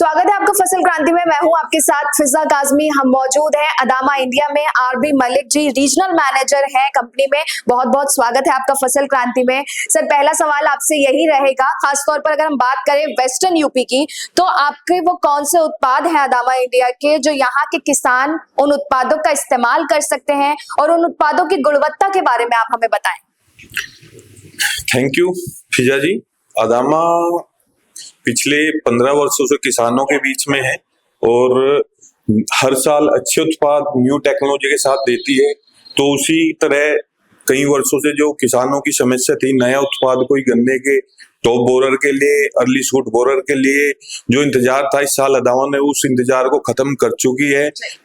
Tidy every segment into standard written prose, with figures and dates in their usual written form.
स्वागत है आपका फसल क्रांति में। मैं हूं आपके साथ फिजा काजमी। हम मौजूद हैं अदामा इंडिया में। RB Malik ji regional manager हैं कंपनी में। बहुत बहुत स्वागत है आपका फसल क्रांति में। सर, पहला सवाल आपसे यही रहेगा, खासतौर पर अगर हम बात करें वेस्टर्न यूपी की, तो आपके वो कौन से उत्पाद हैं अदामा इंडिया के जो यहाँ के किसान उन उत्पादों का इस्तेमाल कर सकते हैं, और उन उत्पादों की गुणवत्ता के बारे में आप हमें बताएं। Thank you Fiza ji. Adama पिछले 15 वर्षों से किसानों के बीच में है और हर साल अच्छे उत्पाद न्यू टेक्नोलॉजी के साथ देती है। तो उसी तरह कई वर्षों से जो किसानों की समस्या थी, नया उत्पाद कोई गन्ने के टॉप बोरर के लिए, अर्ली शूट बोरर के लिए जो इंतजार था, इस साल अदामा ने उस इंतजार को खत्म कर चुकी है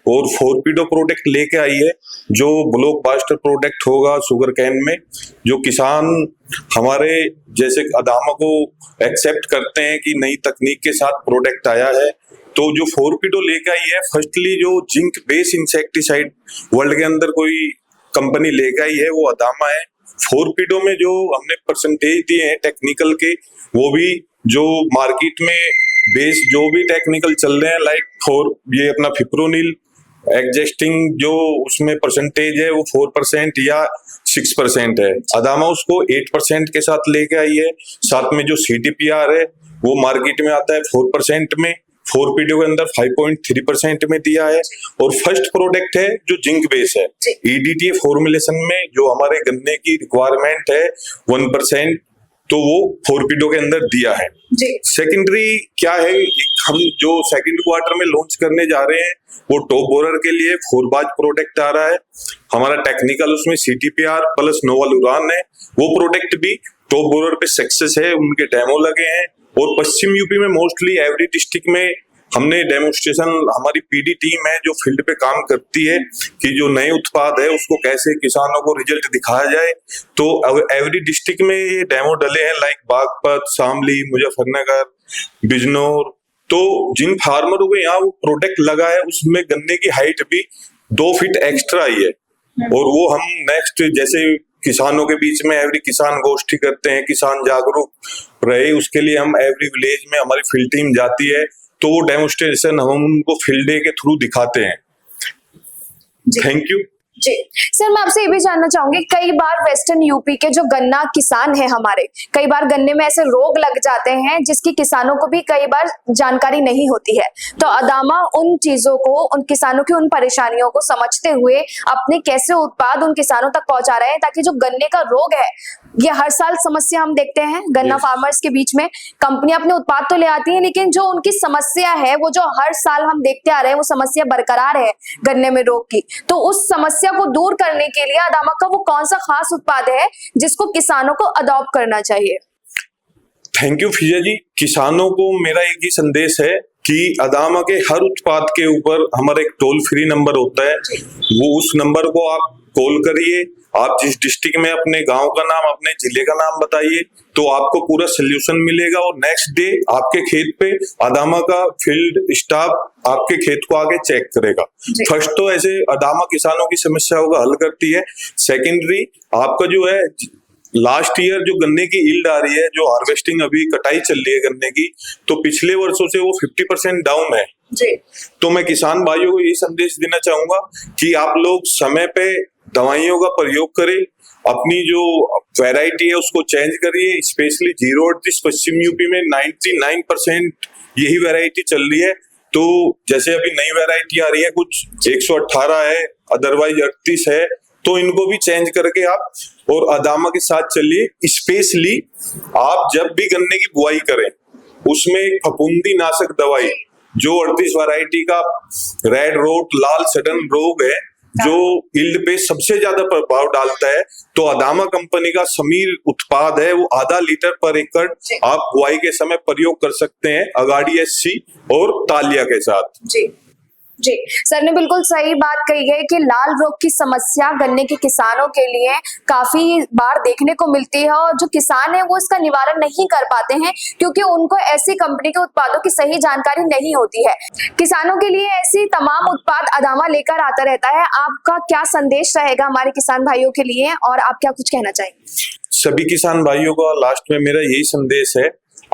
और 4PIDO प्रोडक्ट लेके आई है, जो ब्लॉकबस्टर प्रोडक्ट होगा शुगर कैन में। जो किसान हमारे जैसे अदामा को एक्सेप्ट करते हैं कि नई तकनीक के साथ प्रोडक्ट आया है, तो जो 4PIDO लेके आई है, फर्स्टली जो जिंक बेस इंसेक्टिसाइड वर्ल्ड के अंदर कोई कंपनी लेके आई है वो अदामा है। 4PIDO में जो हमने परसेंटेज दिए हैं टेक्निकल के, वो भी जो मार्केट में बेस जो भी टेक्निकल चल रहे हैं, लाइक ये अपना फिप्रोनिल एग्जिस्टिंग जो उसमें परसेंटेज है वो 4% या 6% है। अदामा उसको 8% के साथ लेके आई है। साथ में जो CTPR है वो मार्केट में आता है 4% में, 4PIDO के अंदर 5.3% में दिया है। और फर्स्ट प्रोडक्ट है जो जिंक बेस है, EDTA फॉर्मुलेशन में जो हमारे गन्ने की रिक्वायरमेंट है 1%, तो वो 4PIDO के अंदर दिया है। सेकेंडरी क्या है, हम जो सेकंड क्वार्टर में लॉन्च करने जा रहे हैं वो टॉप बोरर के लिए 4बाज प्रोडक्ट आ रहा है। हमारा टेक्निकल उसमें CTPR प्लस नोवल उरान है। वो प्रोडक्ट भी टॉप बोरर पे सक्सेस है, उनके डेमो लगे हैं। और पश्चिम यूपी में मोस्टली एवरी डिस्ट्रिक्ट में हमने डेमोन्स्ट्रेशन, हमारी PD टीम है जो फील्ड पे काम करती है कि जो नए उत्पाद है उसको कैसे किसानों को रिजल्ट दिखाया जाए। तो एवरी डिस्ट्रिक्ट में ये डेमो डले हैं, लाइक बागपत, शामली, मुजफ्फरनगर, बिजनौर। तो जिन फार्मरों को यहाँ वो प्रोडक्ट लगा है उसमें गन्ने की हाइट भी 2 फीट एक्स्ट्रा आई है। और वो हम नेक्स्ट जैसे किसानों के बीच में एवरी किसान गोष्ठी करते हैं, किसान जागरूक रहे, उसके लिए हम एवरी विलेज में हमारी फील्ड टीम जाती है, तो वो डेमोन्स्ट्रेशन हम उनको फील्ड डे के थ्रू दिखाते हैं। Thank you ji. सर, मैं आपसे ये भी जानना चाहूंगी, कई बार वेस्टर्न यूपी के जो गन्ना किसान हैं हमारे, कई बार गन्ने में ऐसे रोग लग जाते हैं जिसकी किसानों को भी कई बार जानकारी नहीं होती है। तो अदामा उन चीजों को, उन किसानों की उन परेशानियों को समझते हुए अपने कैसे उत्पाद उन किसानों तक पहुंचा रहे हैं, ताकि जो गन्ने का रोग है, ये हर साल समस्या हम देखते हैं गन्ना फार्मर्स के बीच में। कंपनियां अपने उत्पाद तो ले आती है, लेकिन जो उनकी समस्या है वो जो हर साल हम देखते आ रहे हैं, वो समस्या बरकरार है गन्ने में रोग की। तो उस समस्या को दूर करने के लिए अदामा का वो कौन सा खास उत्पाद है जिसको किसानों को अडॉप्ट करना चाहिए? थैंक यू फिजा जी। किसानों को मेरा एक ही संदेश है कि अदामा के हर उत्पाद के ऊपर हमारा एक टोल फ्री नंबर होता है, वो उस नंबर को आप कॉल करिए। आप जिस डिस्ट्रिक्ट में अपने गांव का नाम, अपने जिले का नाम बताइए, तो आपको पूरा सोल्यूशन मिलेगा। और नेक्स्ट डे आपके खेत पे अदामा का फील्ड स्टाफ आपके खेत को आके चेक करेगा। फर्स्ट तो ऐसे अदामा किसानों की समस्याओं का हल करती है। सेकेंडरी आपका जो है लास्ट ईयर जो गन्ने की यील्ड आ रही है, जो हार्वेस्टिंग अभी कटाई चल रही है गन्ने की, तो पिछले वर्षों से वो 50% डाउन है जी। तो मैं किसान भाइयों को ये संदेश देना चाहूंगा कि आप लोग समय पे दवाइयों का प्रयोग करें, अपनी जो वैरायटी है उसको चेंज करिए। स्पेशली 038 पश्चिम यूपी में 99% यही वैरायटी चल रही है। तो जैसे अभी नई वैरायटी आ रही है, कुछ 118 है, अदरवाइज 38 है, तो इनको भी चेंज करके आप और अदामा के साथ चलिए। स्पेशली आप जब भी गन्ने की बुआई करें, उसमें फफूंदी नाशक दवाई जो 38 वैरायटी का रेड रोट, लाल सडन रोग है, जो यील्ड पे सबसे ज्यादा प्रभाव डालता है, तो अदामा कंपनी का समीर उत्पाद है, वो आधा लीटर पर एकड़ आप बुआई के समय प्रयोग कर सकते हैं अगाड़ी SC और तालिया के साथ। जी जी, सर ने बिल्कुल सही बात कही है कि लाल रोग की समस्या गन्ने के किसानों के लिए काफी बार देखने को मिलती है, और जो किसान है वो इसका निवारण नहीं कर पाते हैं क्योंकि उनको ऐसी कंपनी के उत्पादों की सही जानकारी नहीं होती है। किसानों के लिए ऐसी तमाम उत्पाद अदामा लेकर आता रहता है। आपका क्या संदेश रहेगा हमारे किसान भाइयों के लिए, और आप क्या कुछ कहना चाहेंगे? सभी किसान भाइयों का लास्ट में मेरा यही संदेश है,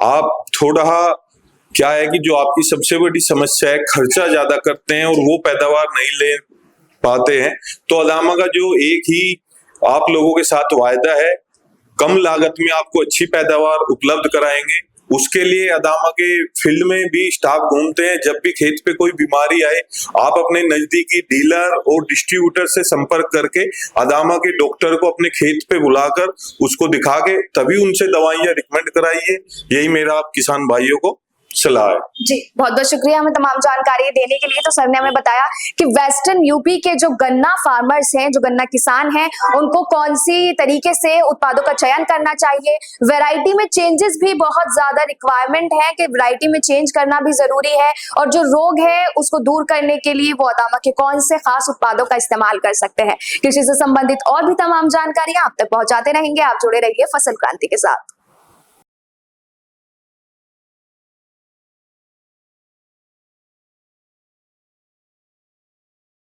आप थोड़ा क्या है कि जो आपकी सबसे बड़ी समस्या है, खर्चा ज्यादा करते हैं और वो पैदावार नहीं ले पाते हैं। तो अदामा का जो एक ही आप लोगों के साथ वायदा है, कम लागत में आपको अच्छी पैदावार उपलब्ध कराएंगे। उसके लिए अदामा के फील्ड में भी स्टाफ घूमते हैं। जब भी खेत पे कोई बीमारी आए, आप अपने नजदीकी डीलर और डिस्ट्रीब्यूटर से संपर्क करके अदामा के डॉक्टर को अपने खेत पे बुलाकर उसको दिखा के तभी उनसे दवाइयां रिकमेंड कराइए। यही मेरा आप किसान भाइयों को सलाह है। जी, बहुत बहुत शुक्रिया हमें तमाम जानकारी देने के लिए। तो सर ने हमें बताया कि वेस्टर्न यूपी के जो गन्ना फार्मर्स हैं, जो गन्ना किसान हैं, उनको कौन सी तरीके से उत्पादों का चयन करना चाहिए। वैरायटी में चेंजेस भी बहुत ज्यादा रिक्वायरमेंट है कि वैरायटी में चेंज करना भी जरूरी है, और जो रोग है उसको दूर करने के लिए वो अदामा के कौन से खास उत्पादों का इस्तेमाल कर सकते हैं। कृषि से संबंधित और भी तमाम जानकारियां आप तक पहुंचाते रहेंगे। आप जुड़े रहिए फसल क्रांति के साथ।